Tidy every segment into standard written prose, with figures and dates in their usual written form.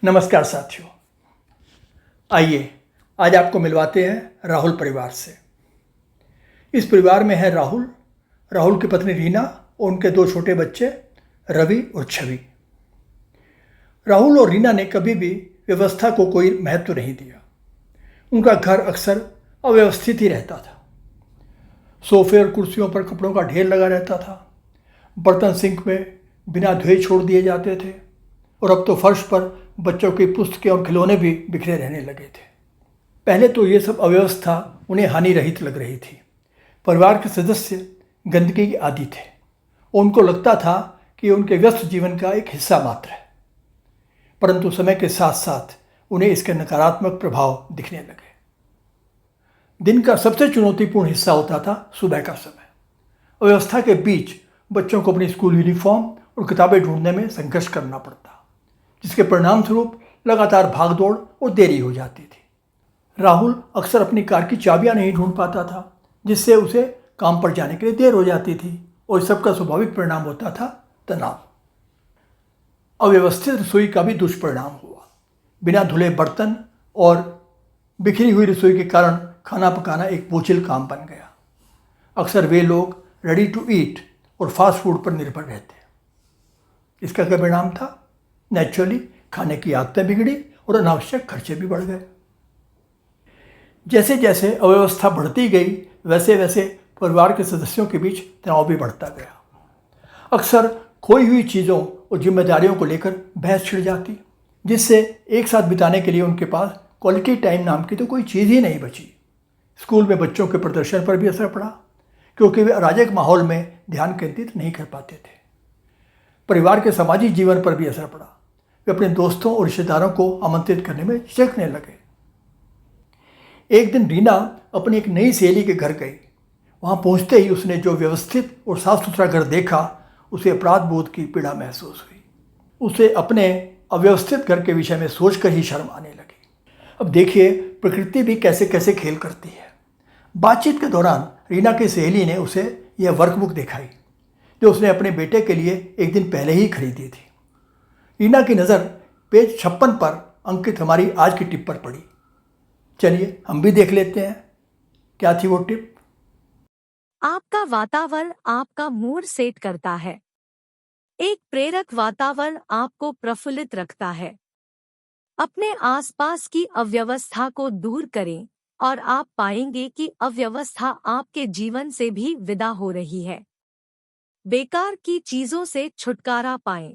नमस्कार साथियों, आइए आज आपको मिलवाते हैं राहुल परिवार से। इस परिवार में है राहुल, राहुल की पत्नी रीना और उनके दो छोटे बच्चे रवि और छवि। राहुल और रीना ने कभी भी व्यवस्था को कोई महत्व नहीं दिया। उनका घर अक्सर अव्यवस्थित ही रहता था। सोफे और कुर्सियों पर कपड़ों का ढेर लगा रहता था। बर्तन सिंक में बिना धोए छोड़ दिए जाते थे और अब तो फर्श पर बच्चों की पुस्तकें और खिलौने भी बिखरे रहने लगे थे। पहले तो ये सब अव्यवस्था उन्हें हानि रहित लग रही थी। परिवार के सदस्य गंदगी के आदी थे और उनको लगता था कि उनके व्यस्त जीवन का एक हिस्सा मात्र है। परंतु समय के साथ साथ उन्हें इसके नकारात्मक प्रभाव दिखने लगे। दिन का सबसे चुनौतीपूर्ण हिस्सा होता था सुबह का समय। अव्यवस्था के बीच बच्चों को अपनी स्कूल यूनिफॉर्म और किताबें ढूंढने में संघर्ष करना पड़ता, जिसके परिणाम स्वरूप लगातार भागदौड़ और देरी हो जाती थी। राहुल अक्सर अपनी कार की चाबियां नहीं ढूंढ पाता था, जिससे उसे काम पर जाने के लिए देर हो जाती थी और इस सबका स्वाभाविक परिणाम होता था तनाव। अव्यवस्थित रसोई का भी दुष्परिणाम हुआ। बिना धुले बर्तन और बिखरी हुई रसोई के कारण खाना पकाना एक बोझिल काम बन गया। अक्सर वे लोग रेडी टू ईट और फास्ट फूड पर निर्भर रहते। इसका क्या परिणाम था? नेचुरली खाने की आदतें बिगड़ी और अनावश्यक खर्चे भी बढ़ गए। जैसे जैसे अव्यवस्था बढ़ती गई वैसे वैसे परिवार के सदस्यों के बीच तनाव भी बढ़ता गया। अक्सर खोई हुई चीज़ों और जिम्मेदारियों को लेकर बहस छिड़ जाती, जिससे एक साथ बिताने के लिए उनके पास क्वालिटी टाइम नाम की तो कोई चीज़ ही नहीं बची। स्कूल में बच्चों के प्रदर्शन पर भी असर पड़ा, क्योंकि वे अराजक माहौल में ध्यान केंद्रित नहीं कर पाते थे। परिवार के सामाजिक जीवन पर भी असर पड़ा। वे अपने दोस्तों और रिश्तेदारों को आमंत्रित करने में झिझकने लगे। एक दिन रीना अपनी एक नई सहेली के घर गई। वहां पहुंचते ही उसने जो व्यवस्थित और साफ सुथरा घर देखा, उसे अपराध बोध की पीड़ा महसूस हुई। उसे अपने अव्यवस्थित घर के विषय में सोचकर ही शर्म आने लगी। अब देखिए प्रकृति भी कैसे कैसे खेल करती है। बातचीत के दौरान रीना की सहेली ने उसे यह वर्कबुक दिखाई, जो उसने अपने बेटे के लिए एक दिन पहले ही खरीदी थी। रीना की नज़र पेज 56 पर अंकित हमारी आज की टिप पर पड़ी। चलिए हम भी देख लेते हैं क्या थी वो टिप। आपका वातावरण आपका मूड सेट करता है। एक प्रेरक वातावरण आपको प्रफुल्लित रखता है। अपने आसपास की अव्यवस्था को दूर करें और आप पाएंगे कि अव्यवस्था आपके जीवन से भी विदा हो रही है। बेकार की चीजों से छुटकारा पाएं।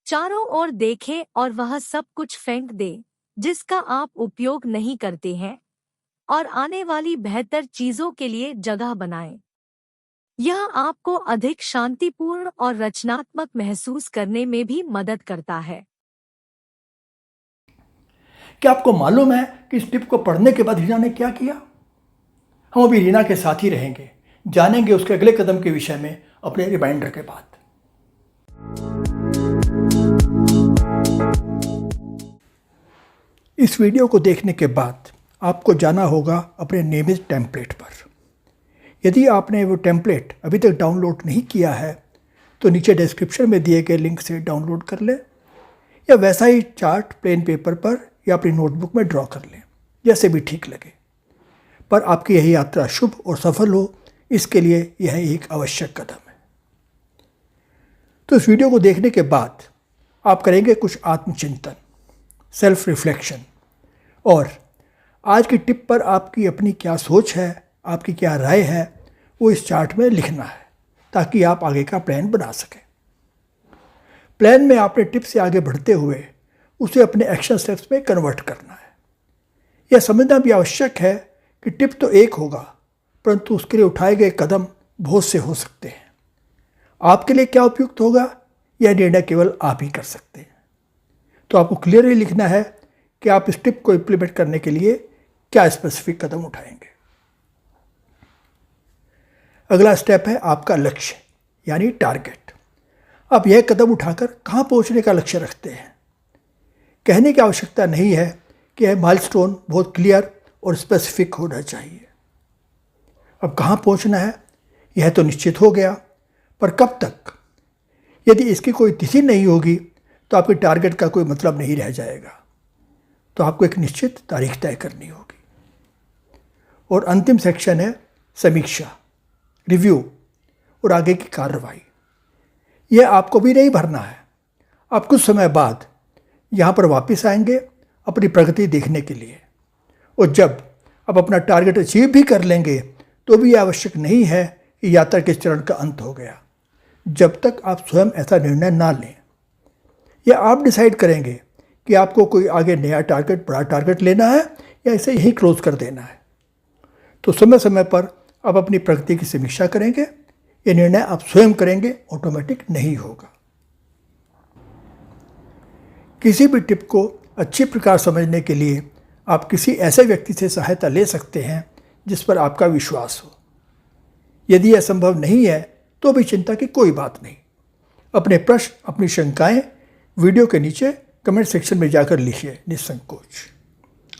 चारों ओर देखें और वह सब कुछ फेंक दें जिसका आप उपयोग नहीं करते हैं, और आने वाली बेहतर चीजों के लिए जगह बनाएं। यह आपको अधिक शांतिपूर्ण और रचनात्मक महसूस करने में भी मदद करता है। क्या आपको मालूम है कि इस टिप को पढ़ने के बाद रीना ने क्या किया? हम अभी रीना के साथ ही रहेंगे, जानेंगे उसके अगले कदम के विषय में अपने रिमाइंडर के बाद। इस वीडियो को देखने के बाद आपको जाना होगा अपने नियमित टेम्पलेट पर। यदि आपने वो टेम्पलेट अभी तक डाउनलोड नहीं किया है तो नीचे डिस्क्रिप्शन में दिए गए लिंक से डाउनलोड कर लें, या वैसा ही चार्ट प्लेन पेपर पर या अपनी नोटबुक में ड्रॉ कर लें, जैसे भी ठीक लगे। पर आपकी यही यात्रा शुभ और सफल हो, इसके लिए यह एक आवश्यक कदम है। तो इस वीडियो को देखने के बाद आप करेंगे कुछ आत्मचिंतन, सेल्फ रिफ्लेक्शन, और आज की टिप पर आपकी अपनी क्या सोच है, आपकी क्या राय है, वो इस चार्ट में लिखना है, ताकि आप आगे का प्लान बना सकें। प्लान में आपने टिप से आगे बढ़ते हुए उसे अपने एक्शन स्टेप्स में कन्वर्ट करना है। यह समझना भी आवश्यक है कि टिप तो एक होगा, परंतु उसके लिए उठाए गए कदम बहुत से हो सकते हैं। आपके लिए क्या उपयुक्त होगा, यह निर्णय केवल आप ही कर सकते हैं। तो आपको क्लियरली लिखना है कि आप इस टिप को इम्प्लीमेंट करने के लिए क्या स्पेसिफिक कदम उठाएंगे। अगला स्टेप है आपका लक्ष्य, यानी टारगेट। आप यह कदम उठाकर कहाँ पहुँचने का लक्ष्य रखते हैं। कहने की आवश्यकता नहीं है कि यह माइलस्टोन बहुत क्लियर और स्पेसिफिक होना चाहिए। अब कहाँ पहुँचना है यह तो निश्चित हो गया, पर कब तक? यदि इसकी कोई तिथि नहीं होगी तो आपके टारगेट का कोई मतलब नहीं रह जाएगा। तो आपको एक निश्चित तारीख तय करनी होगी। और अंतिम सेक्शन है समीक्षा, रिव्यू और आगे की कार्रवाई। यह आपको भी नहीं भरना है। आप कुछ समय बाद यहाँ पर वापस आएंगे अपनी प्रगति देखने के लिए। और जब आप अपना टारगेट अचीव भी कर लेंगे तो भी यह आवश्यक नहीं है कि यात्रा के चरण का अंत हो गया, जब तक आप स्वयं ऐसा निर्णय ना लें। या आप डिसाइड करेंगे कि आपको कोई आगे नया टारगेट, बड़ा टारगेट लेना है या इसे यहीं क्लोज कर देना है। तो समय समय पर आप अपनी प्रगति की समीक्षा करेंगे। ये निर्णय आप स्वयं करेंगे, ऑटोमेटिक नहीं होगा। किसी भी टिप को अच्छी प्रकार समझने के लिए आप किसी ऐसे व्यक्ति से सहायता ले सकते हैं जिस पर आपका विश्वास हो। यदि यह संभव नहीं है तो भी चिंता की कोई बात नहीं। अपने प्रश्न, अपनी शंकाएं वीडियो के नीचे कमेंट सेक्शन में जाकर लिखिए निसंकोच।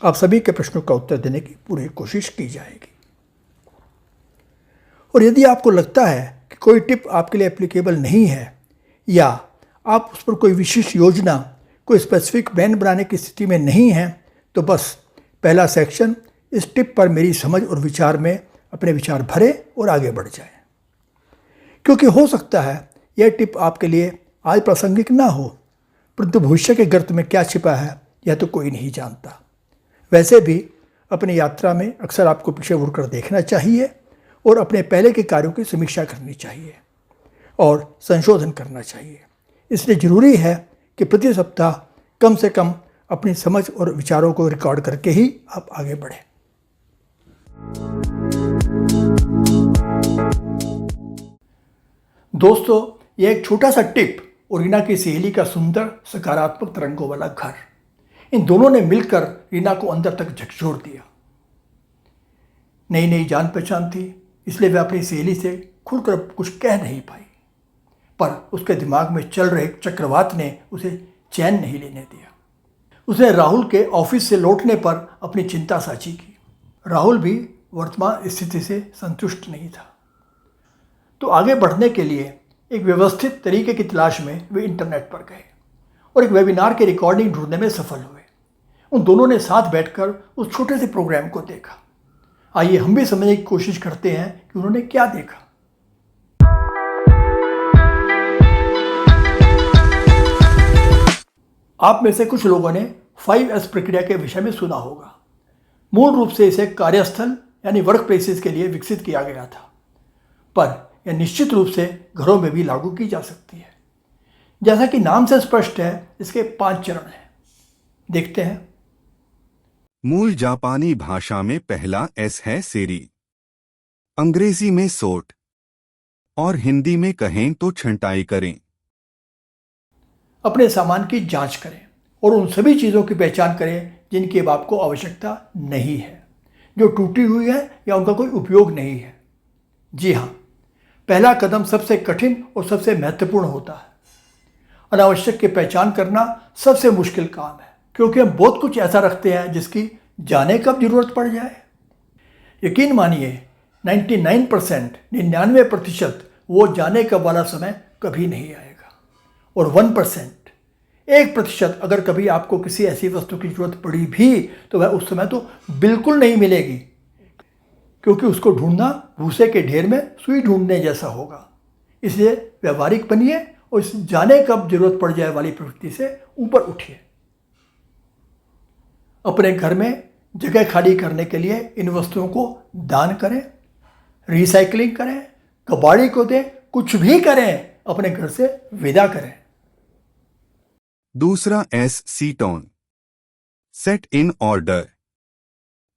आप सभी के प्रश्नों का उत्तर देने की पूरी कोशिश की जाएगी। और यदि आपको लगता है कि कोई टिप आपके लिए एप्लीकेबल नहीं है या आप उस पर कोई विशेष योजना, कोई स्पेसिफिक प्लान बनाने की स्थिति में नहीं हैं, तो बस पहला सेक्शन इस टिप पर मेरी समझ और विचार में अपने विचार भरें और आगे बढ़ जाएं। क्योंकि हो सकता है यह टिप आपके लिए आज प्रासंगिक ना हो, परंतु भविष्य के गर्त में क्या छिपा है यह तो कोई नहीं जानता। वैसे भी अपनी यात्रा में अक्सर आपको पीछे मुड़कर देखना चाहिए और अपने पहले के कार्यों की समीक्षा करनी चाहिए और संशोधन करना चाहिए। इसलिए ज़रूरी है कि प्रति सप्ताह कम से कम अपनी समझ और विचारों को रिकॉर्ड करके ही आप आगे बढ़ें। दोस्तों, यह एक छोटा सा टिप और रीना की सहेली का सुंदर सकारात्मक तरंगों वाला घर, इन दोनों ने मिलकर रीना को अंदर तक झकझोर दिया। नई नई जान पहचान थी, इसलिए वह अपनी सहेली से खुलकर कुछ कह नहीं पाई, पर उसके दिमाग में चल रहे चक्रवात ने उसे चैन नहीं लेने दिया। उसने राहुल के ऑफिस से लौटने पर अपनी चिंता साझी की। राहुल भी वर्तमान स्थिति से संतुष्ट नहीं था। तो आगे बढ़ने के लिए एक व्यवस्थित तरीके की तलाश में वे इंटरनेट पर गए और एक वेबिनार की रिकॉर्डिंग ढूंढने में सफल हुए। उन दोनों ने साथ बैठकर उस छोटे से प्रोग्राम को देखा। आइए हम भी समझने की कोशिश करते हैं कि उन्होंने क्या देखा। आप में से कुछ लोगों ने 5S प्रक्रिया के विषय में सुना होगा। मूल रूप से इसे कार्यस्थल यानी वर्क प्लेसेस के लिए विकसित किया गया था, पर यह निश्चित रूप से घरों में भी लागू की जा सकती है। जैसा कि नाम से स्पष्ट है, इसके 5 चरण हैं। देखते हैं। मूल जापानी भाषा में पहला एस है सेरी, अंग्रेजी में सोट और हिंदी में कहें तो छंटाई करें। अपने सामान की जांच करें और उन सभी चीज़ों की पहचान करें जिनकी अब आपको आवश्यकता नहीं है, जो टूटी हुई है या उनका कोई उपयोग नहीं है। जी हाँ, पहला कदम सबसे कठिन और सबसे महत्वपूर्ण होता है। अनावश्यक की पहचान करना सबसे मुश्किल काम है, क्योंकि हम बहुत कुछ ऐसा रखते हैं जिसकी जाने कब जरूरत पड़ जाए। यकीन मानिए 99% वो जाने कब वाला समय कभी नहीं आएगा। और 1%, 1% अगर कभी आपको किसी ऐसी वस्तु की जरूरत पड़ी भी तो वह उस समय तो बिल्कुल नहीं मिलेगी, क्योंकि उसको ढूंढना भूसे के ढेर में सुई ढूंढने जैसा होगा। इसलिए व्यवहारिक बनिए और इस जाने कब जरूरत पड़ जाए वाली प्रवृत्ति से ऊपर उठिए। अपने घर में जगह खाली करने के लिए इन वस्तुओं को दान करें, रिसाइकलिंग करें, कबाड़ी को दें, कुछ भी करें, अपने घर से विदा करें। दूसरा एस सीटोन, सेट इन ऑर्डर,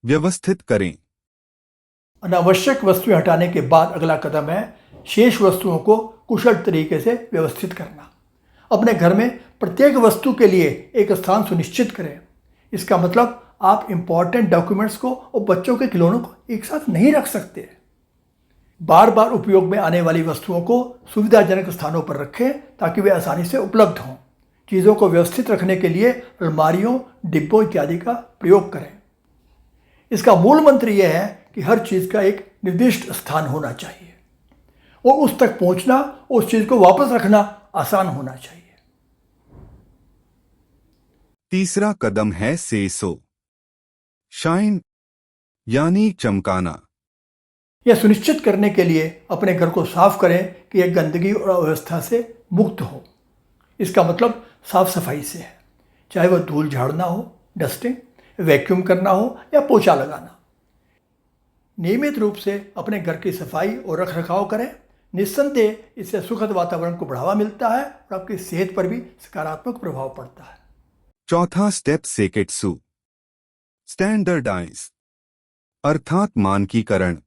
व्यवस्थित करें। अनावश्यक वस्तुएं हटाने के बाद अगला कदम है शेष वस्तुओं को कुशल तरीके से व्यवस्थित करना। अपने घर में प्रत्येक वस्तु के लिए एक स्थान सुनिश्चित करें। इसका मतलब आप इंपॉर्टेंट डॉक्यूमेंट्स को और बच्चों के खिलौनों को एक साथ नहीं रख सकते। बार बार उपयोग में आने वाली वस्तुओं को सुविधाजनक स्थानों पर रखें ताकि वे आसानी से उपलब्ध हों। चीज़ों को व्यवस्थित रखने के लिए अलमारियों, डिब्बों इत्यादि का प्रयोग करें। इसका मूल मंत्र यह है कि हर चीज़ का एक निर्दिष्ट स्थान होना चाहिए और उस तक पहुंचना और उस चीज़ को वापस रखना आसान होना चाहिए। तीसरा कदम है सेसो, शाइन यानी चमकाना। यह सुनिश्चित करने के लिए अपने घर को साफ करें कि यह गंदगी और अव्यवस्था से मुक्त हो। इसका मतलब साफ सफाई से है, चाहे वह धूल झाड़ना हो, डस्टिंग, वैक्यूम करना हो या पोछा लगाना। नियमित रूप से अपने घर की सफाई और रखरखाव करें। निस्संदेह इससे सुखद वातावरण को बढ़ावा मिलता है और आपकी सेहत पर भी सकारात्मक प्रभाव पड़ता है। चौथा स्टेप सेकेत्सु, स्टैंडर्डाइज अर्थात मानकीकरण।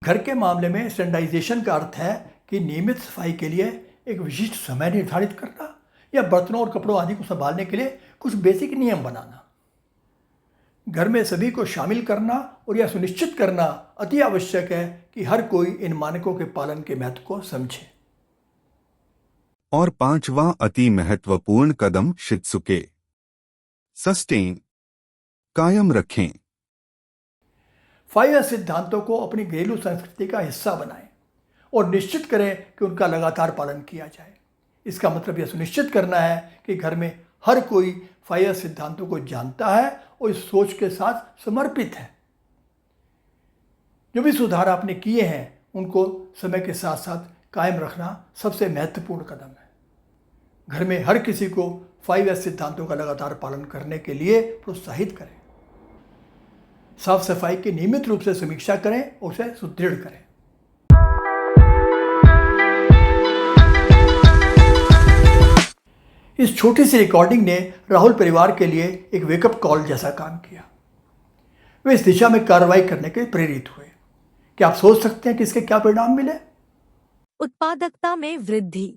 घर के मामले में स्टैंडर्डाइजेशन का अर्थ है कि नियमित सफाई के लिए एक विशिष्ट समय निर्धारित करना या बर्तनों और कपड़ों आदि को संभालने के लिए कुछ बेसिक नियम बनाना। घर में सभी को शामिल करना और यह सुनिश्चित करना अति आवश्यक है कि हर कोई इन मानकों के पालन के महत्व को समझे। और पांचवा अति महत्वपूर्ण कदम शित्सुके, सस्टेन, कायम रखें। 5 सिद्धांतों को अपनी घरेलू संस्कृति का हिस्सा बनाएं और निश्चित करें कि उनका लगातार पालन किया जाए। इसका मतलब यह सुनिश्चित करना है कि घर में हर कोई 5 सिद्धांतों को जानता है और इस सोच के साथ समर्पित है। जो भी सुधार आपने किए हैं उनको समय के साथ साथ कायम रखना सबसे महत्वपूर्ण कदम है। घर में हर किसी को 5 सिद्धांतों का लगातार पालन करने के लिए प्रोत्साहित करें। साफ सफाई की नियमित रूप से समीक्षा करें और उसे सुदृढ़ करें। इस छोटी सी रिकॉर्डिंग ने राहुल परिवार के लिए एक वेकअप कॉल जैसा काम किया। वे इस दिशा में कार्रवाई करने के प्रेरित हुए। क्या आप सोच सकते हैं कि इसके क्या परिणाम मिले? उत्पादकता में वृद्धि।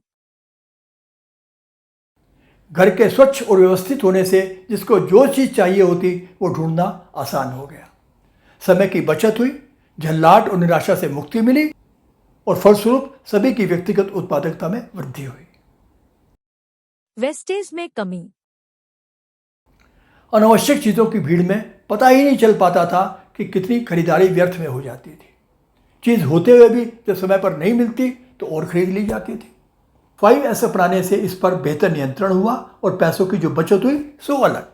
घर के स्वच्छ और व्यवस्थित होने से जिसको जो चीज चाहिए होती वो ढूंढना आसान हो गया। समय की बचत हुई, झल्लाहट और निराशा से मुक्ति मिली और फलस्वरूप सभी की व्यक्तिगत उत्पादकता में वृद्धि हुई। वेस्टेज में कमी। अनावश्यक चीजों की भीड़ में पता ही नहीं चल पाता था कि कितनी खरीदारी व्यर्थ में हो जाती थी। चीज होते हुए भी जब समय पर नहीं मिलती तो और खरीद ली जाती थी। 5S अपनाने से इस पर बेहतर नियंत्रण हुआ और पैसों की जो बचत हुई सो अलग।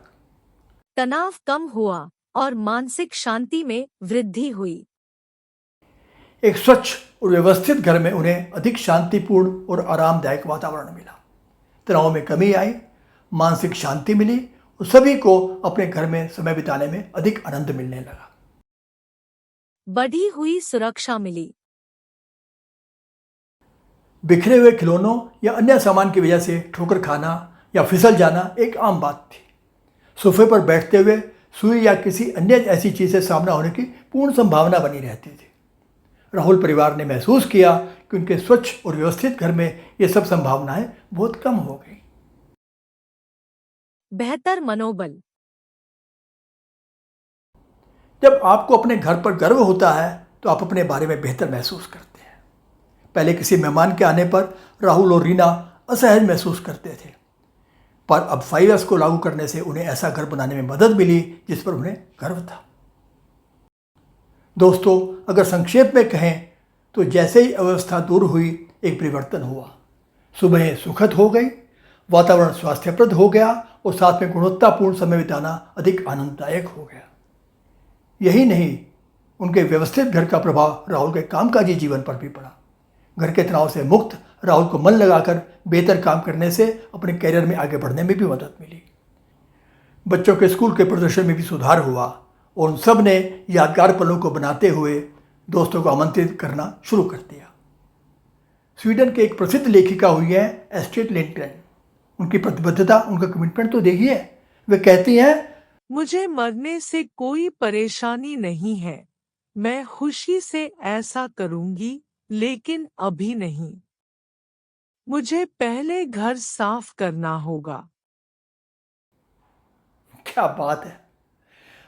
तनाव कम हुआ और मानसिक शांति में वृद्धि हुई। एक स्वच्छ और व्यवस्थित घर में उन्हें अधिक शांतिपूर्ण और आरामदायक वातावरण मिला। तनाव में कमी आई, मानसिक शांति मिली और सभी को अपने घर में समय बिताने में अधिक आनंद मिलने लगा। बढ़ी हुई सुरक्षा मिली। बिखरे हुए खिलौनों या अन्य सामान की वजह से ठोकर खाना या फिसल जाना एक आम बात थी। सोफे पर बैठते हुए सुई या किसी अन्य ऐसी चीज से सामना होने की पूर्ण संभावना बनी रहती थी। राहुल परिवार ने महसूस किया कि उनके स्वच्छ और व्यवस्थित घर में ये सब संभावनाएं बहुत कम हो गई। बेहतर मनोबल। जब आपको अपने घर पर गर्व होता है तो आप अपने बारे में बेहतर महसूस करते हैं। पहले किसी मेहमान के आने पर राहुल और रीना असहज महसूस करते थे, पर अब 5S को लागू करने से उन्हें ऐसा घर बनाने में मदद मिली जिस पर उन्हें गर्व था। दोस्तों, अगर संक्षेप में कहें तो जैसे ही अव्यवस्था दूर हुई एक परिवर्तन हुआ। सुबह सुखद हो गई, वातावरण स्वास्थ्यप्रद हो गया और साथ में गुणवत्तापूर्ण समय बिताना अधिक आनंददायक हो गया। यही नहीं, उनके व्यवस्थित घर का प्रभाव राहुल के कामकाजी जीवन पर भी पड़ा। घर के तनाव से मुक्त राहुल को मन लगाकर बेहतर काम करने से अपने कैरियर में आगे बढ़ने में भी मदद मिली। बच्चों के स्कूल के प्रदर्शन में भी सुधार हुआ और उन सब ने यादगार पलों को बनाते हुए दोस्तों को आमंत्रित करना शुरू कर दिया। स्वीडन के एक प्रसिद्ध लेखिका हुई है एस्ट्रिड लिंडग्रेन। उनकी प्रतिबद्धता, उनका कमिटमेंट तो देखिए। वे कहती हैं, मुझे मरने से कोई परेशानी नहीं है। मैं खुशी से ऐसा करूंगी, लेकिन अभी नहीं। मुझे पहले घर साफ करना होगा। क्या बात है।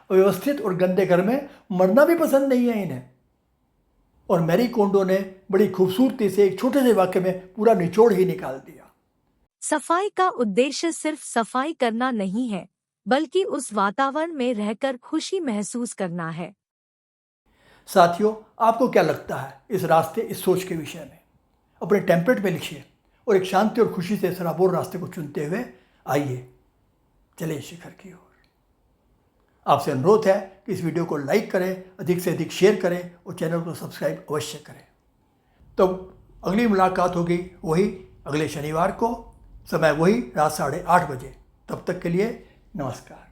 व्यवस्थित और गंदे घर में मरना भी पसंद नहीं है इन्हें। और मैरी कोंडो ने बड़ी खूबसूरती से एक छोटे से वाक्य में पूरा निचोड़ ही निकाल दिया। सफाई का उद्देश्य सिर्फ सफाई करना नहीं है, बल्कि उस वातावरण में रहकर खुशी महसूस करना है। साथियों, आपको क्या लगता है इस रास्ते, इस सोच के विषय में? अपने टेम्पलेट में लिखिए और एक शांति और खुशी से सराबोर रास्ते को चुनते हुए आइए चलें शिखर की ओर। आपसे अनुरोध है कि इस वीडियो को लाइक करें, अधिक से अधिक शेयर करें और चैनल को सब्सक्राइब अवश्य करें। तो अगली मुलाकात होगी वही अगले शनिवार को, समय वही रात 8:30 बजे। तब तक के लिए नमस्कार।